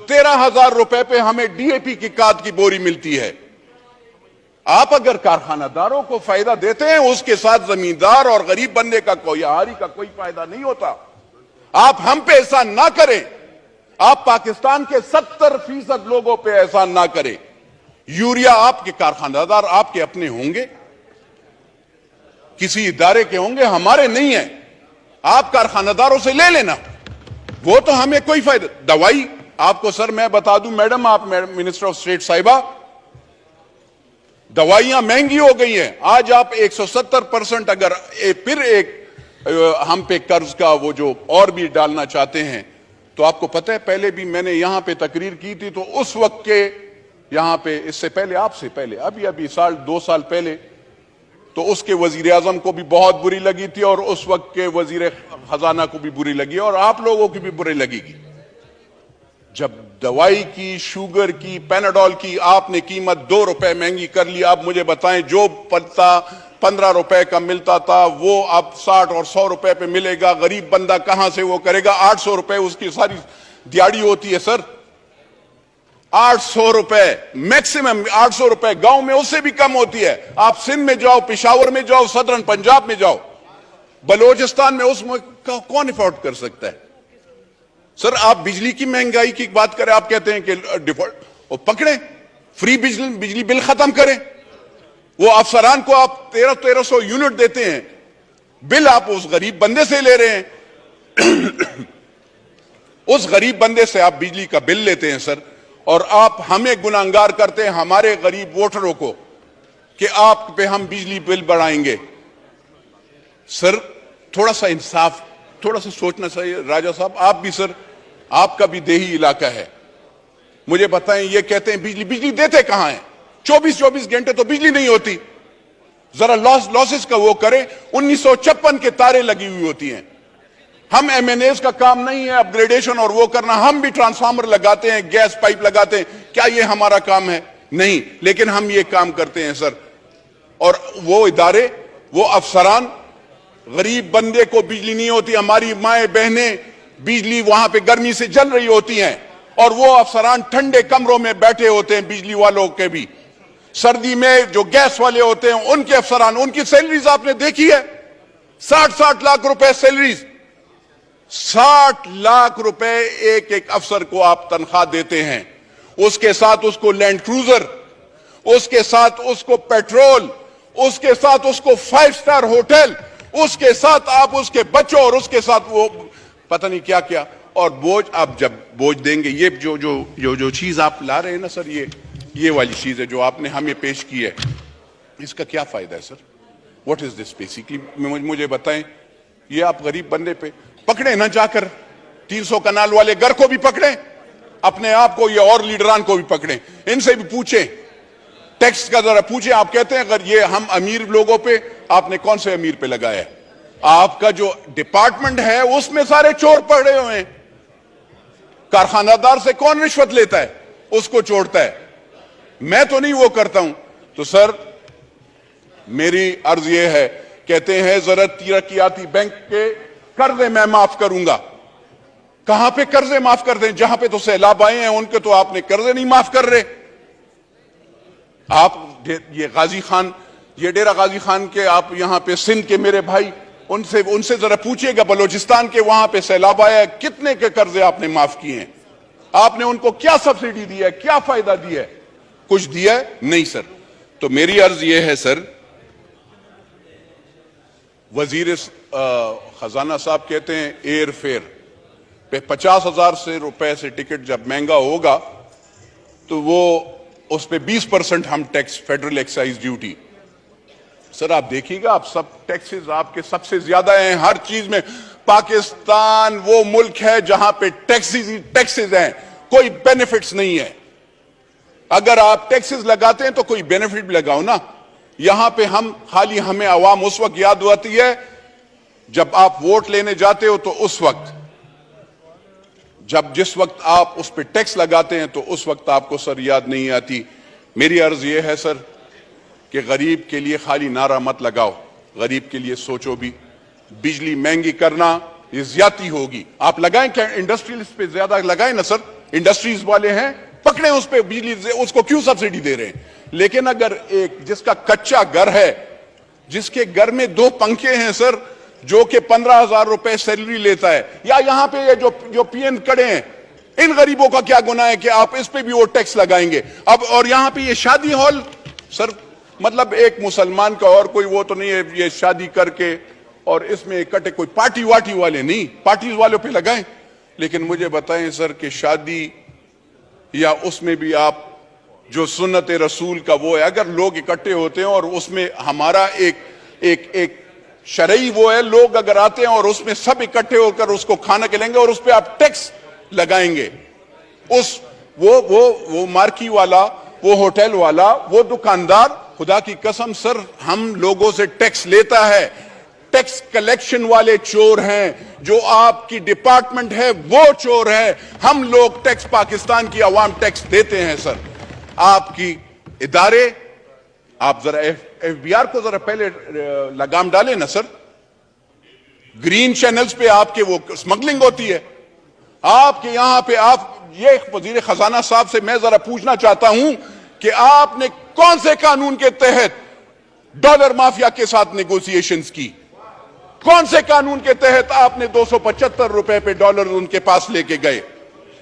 13,000 रुपए पे हमें डीएपी की खाद की बोरी मिलती है। आप अगर कारखानादारों को फायदा देते हैं, उसके साथ जमींदार और गरीब बनने का कोई आहारी का कोई फायदा नहीं होता। आप हम पे एहसान ना करें, आप पाकिस्तान के 70% लोगों पे एहसान ना करें। यूरिया आपके कारखानादार आपके अपने होंगे, किसी इदारे के होंगे, हमारे नहीं है। आप कारखानादारों से ले लेना, वो तो हमें कोई फायदा। दवाई आपको सर मैं बता दूं मैडम, आप मिनिस्टर ऑफ स्टेट साहिबा, दवाइयां महंगी हो गई हैं। आज आप 170% अगर फिर एक हम पे कर्ज का वो जो और भी डालना चाहते हैं, तो आपको पता है पहले भी मैंने यहां पे तकरीर की थी, तो उस वक्त के यहां पे, इससे पहले आपसे पहले अभी साल 2 साल पहले, तो उसके वजीर आजम को भी बहुत बुरी लगी थी और उस वक्त के वजीर खजाना को भी बुरी लगी और आप लोगों की भी बुरी लगेगी। जब दवाई की, शुगर की, पैनाडोल की आपने कीमत 2 रुपए महंगी कर ली, आप मुझे बताएं जो पत्ता 15 रुपए का मिलता था वो अब 60 और 100 रुपए पे मिलेगा। गरीब बंदा कहां से वो करेगा? 800 रुपए उसकी सारी दिहाड़ी होती है सर, 800 रुपए मैक्सिमम, 800 रुपए गांव में उससे भी कम होती है। आप सिंध में जाओ, पेशावर में जाओ, सदरन पंजाब में जाओ, बलोचिस्तान में उसमें कौन अफोर्ड कर सकता है? सर आप बिजली की महंगाई की बात करें, आप कहते हैं कि डिफॉल्ट, वो पकड़े, फ्री बिजली बिल खत्म करें। वो अफसरान को आप 1300 यूनिट देते हैं, बिल आप उस गरीब बंदे से ले रहे हैं। उस गरीब बंदे से आप बिजली का बिल लेते हैं सर, और आप हमें गुनाहगार करते हैं, हमारे गरीब वोटरों को, कि आप पे हम बिजली बिल बढ़ाएंगे। सर थोड़ा सा इंसाफ, थोड़ा सा सोचना चाहिए। राजा साहब आप भी सर, आपका भी देही इलाका है, मुझे बताएं, ये कहते हैं बिजली देते कहां हैं? 24 घंटे तो बिजली नहीं होती। जरा लॉसेस का वो करें। 1956 के तारे लगी हुई होती हैं। हम एमएनएस का काम नहीं है अपग्रेडेशन और वो करना, हम भी ट्रांसफार्मर लगाते हैं, गैस पाइप लगाते हैं, क्या ये हमारा काम है? नहीं, लेकिन हम ये काम करते हैं सर। और वो इदारे, वो अफसरान, गरीब बंदे को बिजली नहीं होती, हमारी माएं बहनें बिजली वहां पे गर्मी से जल रही होती हैं, और वो अफसरान ठंडे कमरों में बैठे होते हैं, बिजली वालों के भी। सर्दी में जो गैस वाले होते हैं उनके अफसरान, उनकी सैलरीज आपने देखी है, 60 लाख रुपए सैलरीज, 60 लाख रुपए एक एक अफसर को आप तनख्वाह देते हैं। उसके साथ उसको लैंड क्रूजर, उसके साथ उसको पेट्रोल, उसके साथ उसको 5 स्टार होटल, उसके साथ आप उसके बच्चों और उसके साथ वो पता नहीं क्या क्या। और बोझ, आप जब बोझ देंगे, ये जो चीज आप ला रहे हैं ना सर, ये वाली चीज है जो आपने हमें पेश की है, इसका क्या फायदा है sir? What is this basically? मुझे बताएं। ये आप गरीब बंदे पे पकड़े ना जाकर, 300 कनाल वाले घर को भी पकड़े, अपने आप को, ये और लीडरान को भी पकड़े, इनसे भी पूछे, टैक्स का जरा पूछे। आप कहते हैं अगर ये हम अमीर लोगों पे, आपने कौन से अमीर पे लगाया है? आपका जो डिपार्टमेंट है उसमें सारे चोर पड़े हुए हैं। कारखानादार से कौन रिश्वत लेता है? उसको छोड़ता है। मैं तो नहीं वो करता हूं। तो सर मेरी अर्ज ये है, कहते हैं जरा तरक्याती बैंक के कर्जे मैं माफ करूंगा। कहां पे कर्जे माफ कर दें? जहां पे तो सैलाब आए हैं उनके तो आपने कर्जे नहीं माफ कर रहे। आप ये गाजी खान, ये डेरा गाजी खान के, आप यहां पे सिंध के मेरे भाई, उनसे जरा पूछिएगा, बलोचिस्तान के वहां पे सैलाब आया है, कितने के कर्जे आपने माफ किए हैं? आपने उनको क्या सब्सिडी दी है, क्या फायदा दिया है? कुछ दिया है? नहीं सर। तो मेरी अर्ज यह है सर, वजीर खजाना साहब कहते हैं एयर फेयर पे 50,000 से रुपए से टिकट जब महंगा होगा तो वो उस पे 20% हम tax, federal excise duty. Sir आप देखिएगा, आप सब टैक्सेस आपके सबसे ज्यादा हैं हर चीज में। पाकिस्तान वो मुल्क है जहां पे टैक्सेस हैं, कोई बेनिफिट्स नहीं है। अगर आप टैक्सेस लगाते हैं तो कोई बेनिफिट भी लगाओ ना। यहां पे हम खाली, हमें आवाम उस वक्त याद आती है जब आप वोट लेने जाते हो, तो उस वक्त जिस वक्त आप उस पर टैक्स लगाते हैं तो उस वक्त आपको सर याद नहीं आती। मेरी अर्ज यह है सर कि गरीब के लिए खाली नारा मत लगाओ, गरीब के लिए सोचो भी। बिजली महंगी करना ये ज्यादती होगी। आप लगाएं क्या? इंडस्ट्रियलिस्ट पे ज्यादा लगाएं ना सर, इंडस्ट्रीज वाले हैं, पकड़े उस पे बिजली से, उसको क्यों सब्सिडी दे रहे हैं? लेकिन अगर एक जिसका कच्चा घर है, जिसके घर में 2 पंखे हैं सर, जो कि 15,000 रुपए सैलरी लेता है, या यहां पे ये जो पीएन खड़े हैं, इन गरीबों का क्या गुनाह है कि आप इस पे भी वो टैक्स लगाएंगे? अब और यहां पे ये शादी हॉल सर, मतलब एक मुसलमान का और कोई वो तो नहीं है, ये शादी करके और इसमें इकट्ठे कोई पार्टी वाटी वाले नहीं, पार्टी वालों पे लगाएं। लेकिन मुझे बताएं सर कि शादी या उसमें भी आप जो सुन्नत रसूल का वो है, अगर लोग इकट्ठे होते हैं और उसमें हमारा एक शरई वो है, लोग अगर आते हैं और उसमें सब इकट्ठे होकर उसको खाना खिलाएंगे और उस पर आप टैक्स लगाएंगे, उस वो मार्की वाला, वो होटल वाला, वो दुकानदार, खुदा की कसम सर हम लोगों से टैक्स लेता है। टैक्स कलेक्शन वाले चोर हैं, जो आपकी डिपार्टमेंट है वो चोर है। हम लोग टैक्स, पाकिस्तान की आवाम टैक्स देते हैं सर। आपकी इदारे, आप जरा एफबीआर को जरा पहले लगाम डालें ना सर। ग्रीन चैनल्स पे आपके वो स्मगलिंग होती है, आपके यहां पे आप ये वजीर खजाना साहब से मैं जरा पूछना चाहता हूं कि आपने कौन से कानून के तहत डॉलर माफिया के साथ नेगोशिएशंस की? कौन से कानून के तहत आपने 275 रुपए पे डॉलर उनके पास लेके गए?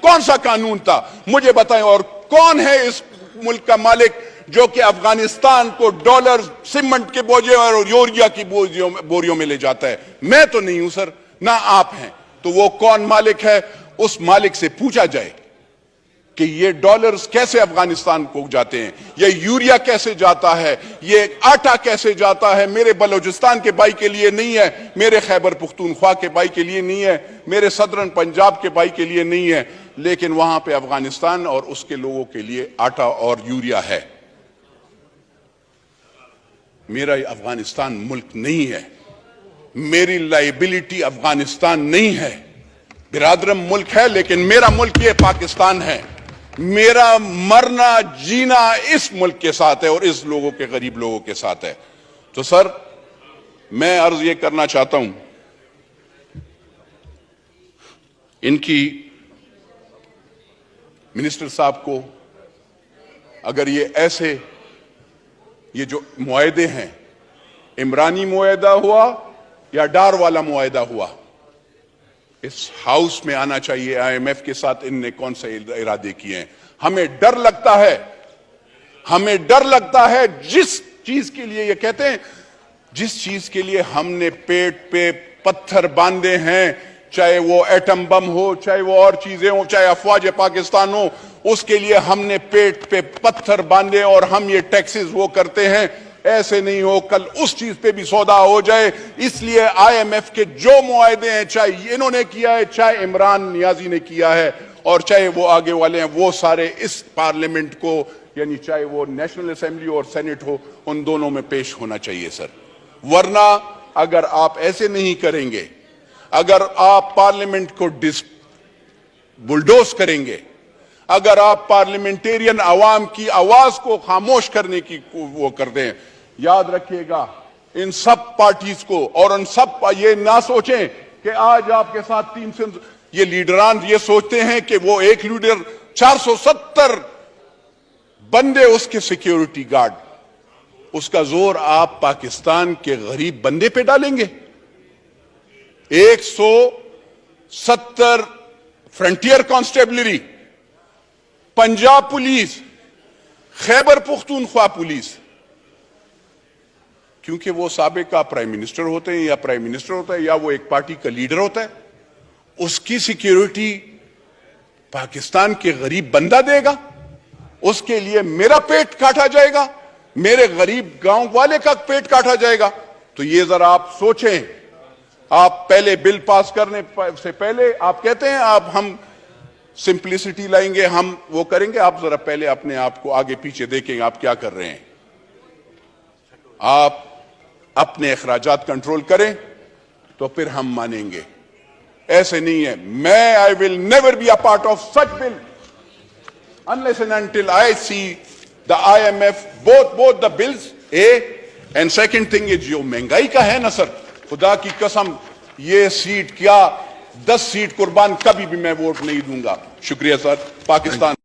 कौन सा कानून था मुझे बताएं। और कौन है इस मुल्क का मालिक जो कि अफगानिस्तान को डॉलर सीमेंट के बोझे और यूरिया की बोरियों में ले जाता है? मैं तो नहीं हूं सर, ना आप हैं। तो वो कौन मालिक है? उस मालिक से पूछा जाए कि ये डॉलर्स कैसे अफगानिस्तान को जाते हैं, ये यूरिया कैसे जाता है, ये आटा कैसे जाता है। मेरे बलूचिस्तान के भाई के लिए नहीं है, मेरे खैबर पुख्तूनख्वा के भाई के लिए नहीं है, मेरे सदरन पंजाब के भाई के लिए नहीं है, लेकिन वहां पे अफगानिस्तान और उसके लोगों के लिए आटा और यूरिया है। मेरा अफगानिस्तान मुल्क नहीं है, मेरी लाइबिलिटी अफगानिस्तान नहीं है। बिरादरम मुल्क है, लेकिन मेरा मुल्क ये पाकिस्तान है। मेरा मरना जीना इस मुल्क के साथ है और इस लोगों के, गरीब लोगों के साथ है। तो सर मैं अर्ज ये करना चाहता हूं, इनकी मिनिस्टर साहब को, अगर ये ऐसे ये जो मुआहदे हैं, इमरानी मुआहदा हुआ या डार वाला मुआहदा हुआ, इस हाउस में आना चाहिए। आईएमएफ के साथ इनने कौन से इरादे किए हैं? हमें डर लगता है, हमें डर लगता है जिस चीज के लिए ये कहते हैं, जिस चीज के लिए हमने पेट पे पत्थर बांधे हैं, चाहे वो एटम बम हो, चाहे वो और चीजें हो, चाहे अफवाज पाकिस्तान हो, उसके लिए हमने पेट पे पत्थर बांधे और हम ये टैक्सेस वो करते हैं। ऐसे नहीं हो कल उस चीज पे भी सौदा हो जाए। इसलिए आईएमएफ के जो मुआहदे हैं, चाहे इन्होंने किया है, चाहे इमरान नियाजी ने किया है, और चाहे वो आगे वाले हैं, वो सारे इस पार्लियामेंट को, यानी चाहे वो नेशनल असेंबली और सेनेट हो, उन दोनों में पेश होना चाहिए सर। वरना अगर आप ऐसे नहीं करेंगे, अगर आप पार्लियामेंट को बुलडोज करेंगे, अगर आप पार्लियामेंटेरियन आवाम की आवाज को खामोश करने की वो करते हैं, याद रखिएगा इन सब पार्टीज को, और उन सब ये ना सोचें कि आज आपके साथ 300 ये लीडरान ये सोचते हैं कि वो एक लीडर 470 बंदे उसके सिक्योरिटी गार्ड, उसका जोर आप पाकिस्तान के गरीब बंदे पे डालेंगे। 170 frontier constabulary, Punjab police, Khyber Pakhtunkhwa police, क्योंकि वो साबिका प्राइम मिनिस्टर होते हैं या प्राइम मिनिस्टर होता है या वो एक पार्टी का लीडर होता है, उसकी सिक्योरिटी पाकिस्तान के गरीब बंदा देगा। उसके लिए मेरा पेट काटा जाएगा, मेरे गरीब गांव वाले का पेट काटा जाएगा। तो ये जरा आप सोचें। आप पहले बिल पास करने से पहले आप कहते हैं आप हम सिंप्लिसिटी लाएंगे, हम वो करेंगे। आप जरा पहले अपने आप को आगे पीछे देखेंगे आप क्या कर रहे हैं। आप अपने अखराजात कंट्रोल करें तो फिर हम मानेंगे। ऐसे नहीं है। मैं I will never be a part of such bill unless and until I see the IMF both the bills and second thing is जो महंगाई का है ना सर, खुदा की कसम ये सीट क्या 10 सीट कुर्बान कभी भी मैं वोट नहीं दूंगा। शुक्रिया सर। पाकिस्तान